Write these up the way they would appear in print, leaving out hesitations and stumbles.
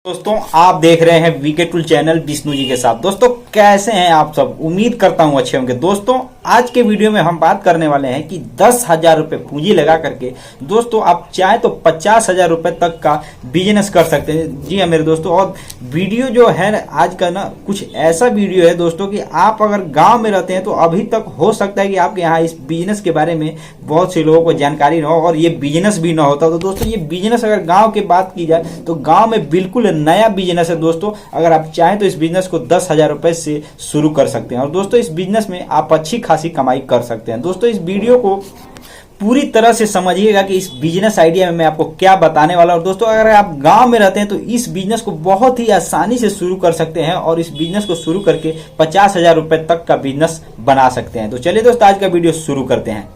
दोस्तों आप देख रहे हैं VK tool channel Vishnu ji के साथ। दोस्तों कैसे हैं आप सब, उम्मीद करता हूं अच्छे होंगे। दोस्तों आज के वीडियो में हम बात करने वाले हैं कि 10,000 रुपए पूंजी लगा करके दोस्तों आप चाहे तो 50,000 रुपए तक का बिजनेस कर सकते हैं। जी हाँ मेरे दोस्तों, और वीडियो जो है आज का ना कुछ ऐसा वीडियो है दोस्तों कि आप अगर गाँव में रहते हैं तो अभी तक हो सकता है कि आपके यहाँ इस बिजनेस के बारे में बहुत से लोगों को जानकारी न हो और ये बिजनेस भी ना होता। तो दोस्तों ये बिजनेस अगर गाँव की बात की जाए तो गाँव में बिल्कुल नया बिजनेस है दोस्तों। अगर आप चाहें तो इस बिजनेस को 10,000 रुपए से शुरू कर सकते हैं और दोस्तों इस बिजनेस में आप अच्छी खासी कमाई कर सकते हैं। दोस्तों इस वीडियो को पूरी तरह से समझिएगा कि इस बिजनेस आइडिया में मैं आपको क्या बताने वाला हूं। और दोस्तों अगर आप गांव में रहते हैं तो इस बिजनेस को बहुत ही आसानी से शुरू कर सकते हैं और इस बिजनेस को शुरू करके 50,000 रुपए तक का बिजनेस बना सकते हैं। तो चलिए दोस्तों आज का वीडियो शुरू करते हैं।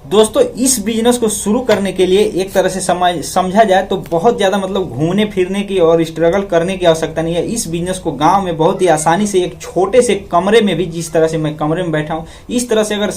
दोस्तों इस बिजनेस को शुरू करने के लिए एक तरह से समझा जाए तो बहुत ज्यादा मतलब घूमने फिरने की और स्ट्रगल करने की आवश्यकता नहीं है। इस बिजनेस को गांव में बहुत ही आसानी से एक छोटे से कमरे में भी, जिस तरह से मैं कमरे में बैठा हूं इस तरह से, अगर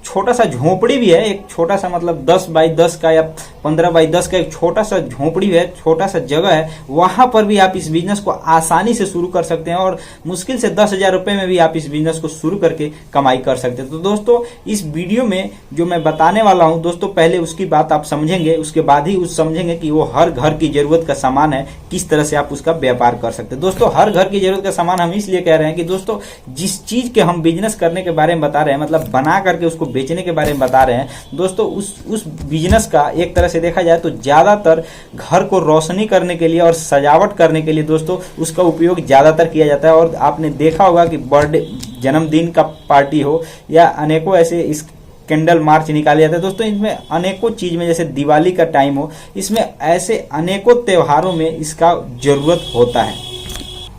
छोटा सा झोपड़ी भी है, एक छोटा सा मतलब 10 बाई 10 का या 15 बाई 10 का एक छोटा सा झोपड़ी है, छोटा सा जगह है, वहां पर भी आप इस बिजनेस को आसानी से शुरू कर सकते हैं और मुश्किल से 10,000 रुपए में भी आप इस बिजनेस को शुरू करके कमाई कर सकते हैं। तो दोस्तों इस वीडियो में जो मैं बताने वाला हूं दोस्तों, पहले उसकी बात आप समझेंगे, उसके बाद ही उस समझेंगे कि वो हर घर की जरूरत का सामान है, किस तरह से आप उसका व्यापार कर सकते हैं। दोस्तों हर घर की जरूरत का सामान हम इसलिए कह रहे हैं कि दोस्तों जिस चीज के हम बिजनेस करने के बारे में बता रहे हैं, मतलब बना करके उसको बेचने के बारे में बता रहे हैं दोस्तों, उस बिजनेस का एक तरह से देखा जाए तो ज्यादातर घर को रोशनी करने के लिए और सजावट करने के लिए दोस्तों उसका उपयोग ज्यादातर किया जाता है। और आपने देखा होगा कि बर्थडे, जन्मदिन का पार्टी हो या अनेकों ऐसे इस कैंडल मार्च निकाले जाते हैं दोस्तों, इसमें अनेकों चीज में, जैसे दिवाली का टाइम हो, इसमें ऐसे अनेकों त्योहारों में इसका जरूरत होता है।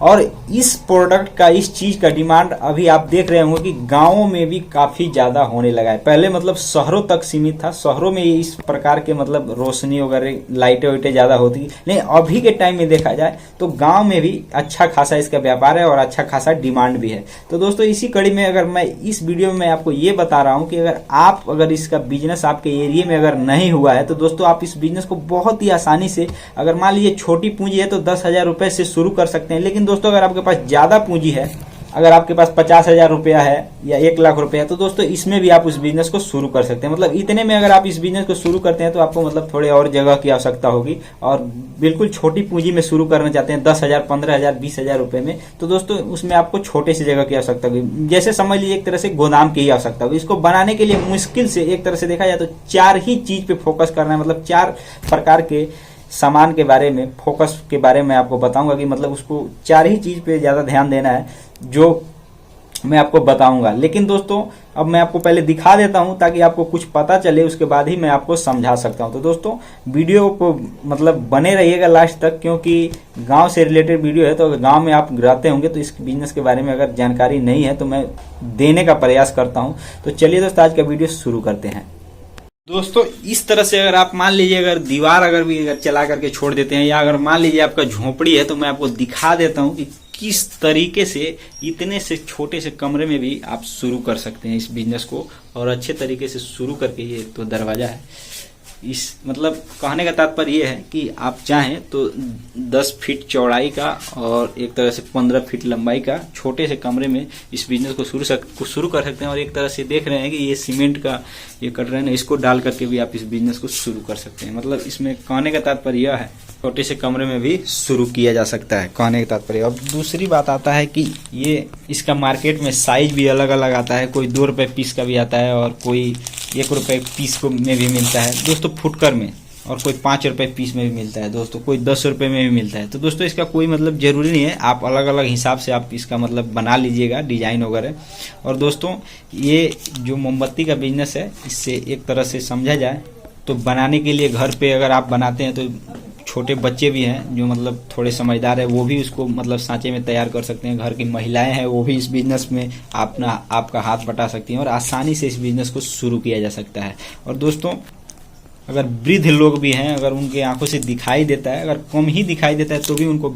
और इस प्रोडक्ट का, इस चीज का डिमांड अभी आप देख रहे होंगे कि गांवों में भी काफी ज्यादा होने लगा है। पहले मतलब शहरों तक सीमित था, शहरों में इस प्रकार के मतलब रोशनी वगैरह लाइटें वाइटें ज्यादा होती, लेकिन अभी के टाइम में देखा जाए तो गांव में भी अच्छा खासा इसका व्यापार है और अच्छा खासा डिमांड भी है। तो दोस्तों इसी कड़ी में अगर मैं इस वीडियो में आपको ये बता रहा हूँ कि अगर इसका बिजनेस आपके एरिया में अगर नहीं हुआ है तो दोस्तों आप इस बिजनेस को बहुत ही आसानी से, अगर मान लीजिए छोटी पूंजी है तो 10,000 रुपए से शुरू कर सकते हैं। लेकिन दोस्तों अगर आपके पास ज्यादा पूंजी है, अगर आपके पास 50,000 रुपया है या 1,00,000 रुपया है तो दोस्तों इसमें भी आप उस बिजनेस को शुरू कर सकते हैं। मतलब इतने में अगर आप इस बिजनेस को शुरू करते हैं तो आपको मतलब थोड़े और जगह की आवश्यकता होगी और बिल्कुल छोटी पूंजी में शुरू करना चाहते हैं 10,000, 15,000, 20,000 रुपए में, तो दोस्तों उसमें आपको छोटे से जगह की आवश्यकता होगी। जैसे समझ लीजिए एक तरह से गोदाम की ही आवश्यकता होगी। इसको बनाने के लिए मुश्किल से एक तरह से देखा जाए तो 4 ही चीज पे फोकस करना है, मतलब 4 प्रकार के सामान के बारे में, फोकस के बारे में आपको बताऊंगा कि मतलब उसको 4 ही चीज पे ज्यादा ध्यान देना है जो मैं आपको बताऊंगा। लेकिन दोस्तों अब मैं आपको पहले दिखा देता हूं ताकि आपको कुछ पता चले, उसके बाद ही मैं आपको समझा सकता हूं। तो दोस्तों वीडियो को मतलब बने रहिएगा लास्ट तक, क्योंकि गांव से रिलेटेड वीडियो है। तो अगर गांव में आप रहते होंगे तो इस बिजनेस के बारे में अगर जानकारी नहीं है तो मैं देने का प्रयास करता हूं। तो चलिए दोस्तों आज का वीडियो शुरू करते हैं। दोस्तों इस तरह से अगर आप मान लीजिए अगर दीवार अगर चला करके छोड़ देते हैं, या अगर मान लीजिए आपका झोपड़ी है, तो मैं आपको दिखा देता हूं कि किस तरीके से इतने से छोटे से कमरे में भी आप शुरू कर सकते हैं इस बिजनेस को और अच्छे तरीके से शुरू करके। ये तो दरवाजा है, इस मतलब कहने का तात्पर्य ये है कि आप चाहें तो 10 फीट चौड़ाई का और एक तरह से 15 फीट लंबाई का छोटे से कमरे में इस बिजनेस को शुरू कर सकते हैं। और एक तरह से देख रहे हैं कि ये सीमेंट का ये कर रहे हैं, इसको डाल करके भी आप इस बिजनेस को शुरू कर सकते हैं। मतलब इसमें कहने का तात्पर्य यह है छोटे से कमरे में भी शुरू किया जा सकता है, कहने का तात्पर्य। अब दूसरी बात आता है कि ये इसका मार्केट में साइज भी अलग अलग आता है, कोई 2 रुपए पीस का भी आता है और कोई 1 रुपए पीस को में भी मिलता है दोस्तों फुटकर में, और कोई 5 रुपए पीस में भी मिलता है दोस्तों, कोई 10 रुपए में भी मिलता है। तो दोस्तों इसका कोई मतलब जरूरी नहीं है, आप अलग अलग हिसाब से आप इसका मतलब बना लीजिएगा डिजाइन वगैरह। और दोस्तों ये जो मोमबत्ती का बिजनेस है, इससे एक तरह से समझा जाए तो बनाने के लिए घर पे अगर आप बनाते हैं तो छोटे बच्चे भी हैं जो मतलब थोड़े समझदार है, वो भी उसको मतलब सांचे में तैयार कर सकते हैं। घर की महिलाएं हैं वो भी इस बिजनेस में आपका हाथ बटा सकती हैं और आसानी से इस बिजनेस को शुरू किया जा सकता है। और दोस्तों अगर वृद्ध लोग भी हैं, अगर उनके आंखों से दिखाई देता है, अगर कम ही दिखाई देता है तो भी उनको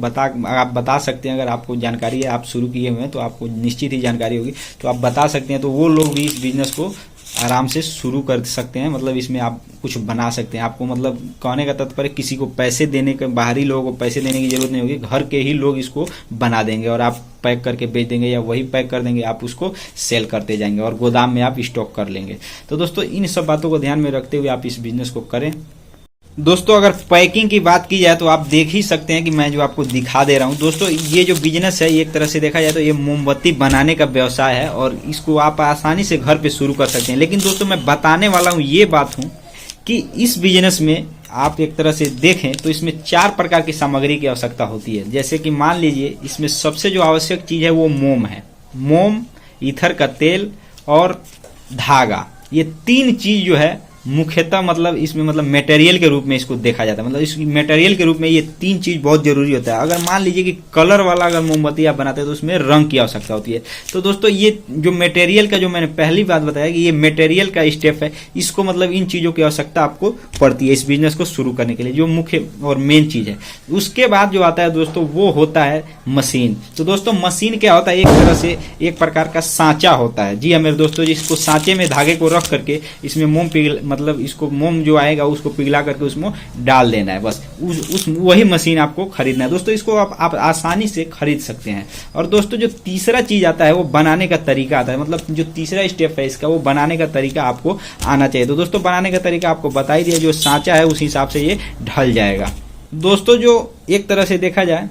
आप बता सकते हैं। अगर आपको जानकारी है, आप शुरू किए हुए हैं तो आपको निश्चित ही जानकारी होगी, तो आप बता सकते हैं। तो वो लोग भी इस बिजनेस को आराम से शुरू कर सकते हैं। मतलब इसमें आप कुछ बना सकते हैं। आपको मतलब कहने का तात्पर्य किसी को पैसे देने के, बाहरी लोगों को पैसे देने की जरूरत नहीं होगी। घर के ही लोग इसको बना देंगे और आप पैक करके बेच देंगे या वही पैक कर देंगे, आप उसको सेल करते जाएंगे और गोदाम में आप स्टॉक कर लेंगे। तो दोस्तों इन सब बातों को ध्यान में रखते हुए आप इस बिजनेस को करें। दोस्तों अगर पैकिंग की बात की जाए तो आप देख ही सकते हैं कि मैं जो आपको दिखा दे रहा हूं। दोस्तों ये जो बिजनेस है, एक तरह से देखा जाए तो ये मोमबत्ती बनाने का व्यवसाय है और इसको आप आसानी से घर पे शुरू कर सकते हैं। लेकिन दोस्तों मैं बताने वाला हूं ये बात हूं कि इस बिजनेस में आप एक तरह से देखें तो इसमें 4 प्रकार की सामग्री की आवश्यकता होती है। जैसे कि मान लीजिए इसमें सबसे जो आवश्यक चीज है वो मोम है। मोम, ईथर का तेल और धागा, ये 3 चीज जो है मुख्यतः मतलब इसमें मतलब मटेरियल के रूप में इसको देखा जाता है। मतलब इस मटेरियल के रूप में ये 3 चीज बहुत जरूरी होता है। अगर मान लीजिए कि कलर वाला अगर मोमबत्ती आप बनाते हैं तो उसमें रंग की आवश्यकता होती है। तो दोस्तों ये जो मटेरियल का, जो मैंने पहली बात बताया कि ये मटेरियल का स्टेप है, इसको मतलब इन चीजों की आवश्यकता आपको पड़ती है इस बिजनेस को शुरू करने के लिए, जो मुख्य और मेन चीज है। उसके बाद जो आता है दोस्तों वो होता है मशीन। तो दोस्तों मशीन क्या होता है, एक तरह से एक प्रकार का सांचा होता है। जी हाँ मेरे दोस्तों, जिसको सांचे में धागे को रख करके इसमें मोम पिघल, मतलब इसको मोम जो आएगा उसको पिघला करके उसमें डाल देना है, बस उस वही मशीन आपको खरीदना है। दोस्तों इसको आप आसानी से खरीद सकते हैं। और दोस्तों जो तीसरा चीज आता है वो बनाने का तरीका आता है। मतलब जो तीसरा स्टेप है इसका, वो बनाने का तरीका आपको आना चाहिए। तो दोस्तों बनाने का तरीका आपको बता ही दिया, जो सांचा है उस हिसाब से ये ढल जाएगा। दोस्तों जो एक तरह से देखा जाए,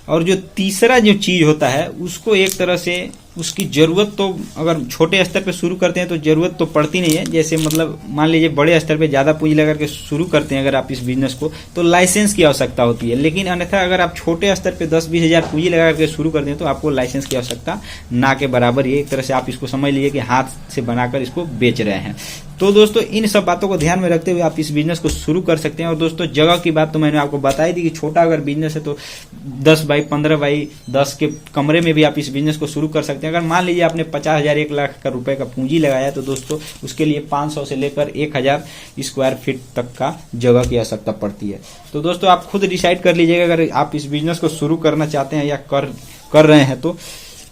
और जो तीसरा जो चीज होता है उसको एक तरह से उसकी जरूरत तो अगर छोटे स्तर पे शुरू करते हैं तो जरूरत तो पड़ती नहीं है। जैसे मतलब मान लीजिए बड़े स्तर पे ज्यादा पूंजी लगा के शुरू करते हैं अगर आप इस बिजनेस को, तो लाइसेंस की आवश्यकता होती है। लेकिन अन्यथा अगर आप छोटे स्तर पे 10-20 हजार पूंजी लगा करके शुरू करते हैं तो आपको लाइसेंस की आवश्यकता ना के बराबर ही। एक तरह से आप इसको समझ लीजिए कि हाथ से बनाकर इसको बेच रहे हैं। तो दोस्तों इन सब बातों को ध्यान में रखते हुए आप इस बिजनेस को शुरू कर सकते हैं। और दोस्तों जगह की बात तो मैंने आपको बताई दी कि छोटा अगर बिजनेस है तो 10 बाई 15 बाई 10 के कमरे में भी आप इस बिजनेस को शुरू कर सकते हैं। अगर मान लीजिए आपने 50,000 1 लाख का रुपए का पूंजी लगाया तो दोस्तों उसके लिए 500 से लेकर 1000 स्क्वायर फीट तक का जगह की आवश्यकता पड़ती है। तो दोस्तों आप खुद डिसाइड कर लीजिएगा अगर आप इस बिजनेस को शुरू करना चाहते हैं या कर रहे हैं तो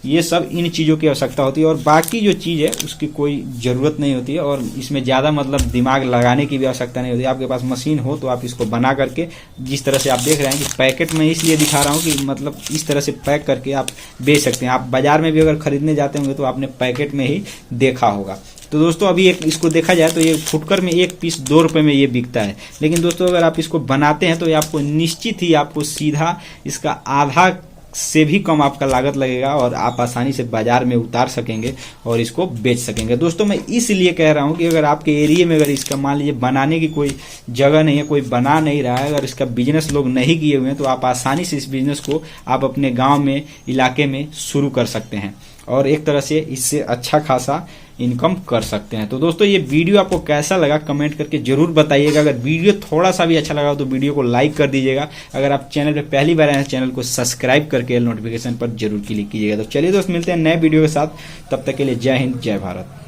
ये सब इन चीज़ों की आवश्यकता होती है। और बाकी जो चीज़ है उसकी कोई ज़रूरत नहीं होती है और इसमें ज़्यादा मतलब दिमाग लगाने की भी आवश्यकता नहीं होती है। आपके पास मशीन हो तो आप इसको बना करके, जिस तरह से आप देख रहे हैं कि पैकेट में इसलिए दिखा रहा हूँ कि मतलब इस तरह से पैक करके आप बेच सकते हैं। आप बाजार में भी अगर खरीदने जाते होंगे तो आपने पैकेट में ही देखा होगा। तो दोस्तों अभी एक इसको देखा जाए तो ये फुटकर में 1 पीस 2 रुपए में ये बिकता है। लेकिन दोस्तों अगर आप इसको बनाते हैं तो ये आपको निश्चित ही आपको सीधा इसका आधा से भी कम आपका लागत लगेगा और आप आसानी से बाजार में उतार सकेंगे और इसको बेच सकेंगे। दोस्तों मैं इसलिए कह रहा हूं कि अगर आपके एरिया में अगर इसका मान लीजिए बनाने की कोई जगह नहीं है, कोई बना नहीं रहा है, अगर इसका बिजनेस लोग नहीं किए हुए हैं तो आप आसानी से इस बिजनेस को आप अपने गांव में, इलाके में शुरू कर सकते हैं और एक तरह से इससे अच्छा खासा इनकम कर सकते हैं। तो दोस्तों ये वीडियो आपको कैसा लगा कमेंट करके जरूर बताइएगा। अगर वीडियो थोड़ा सा भी अच्छा लगा तो वीडियो को लाइक कर दीजिएगा। अगर आप चैनल पे पहली बार आए हैं चैनल को सब्सक्राइब करके नोटिफिकेशन पर जरूर क्लिक कीजिएगा। तो चलिए दोस्त मिलते हैं नए वीडियो के साथ, तब तक के लिए जय हिंद जय भारत।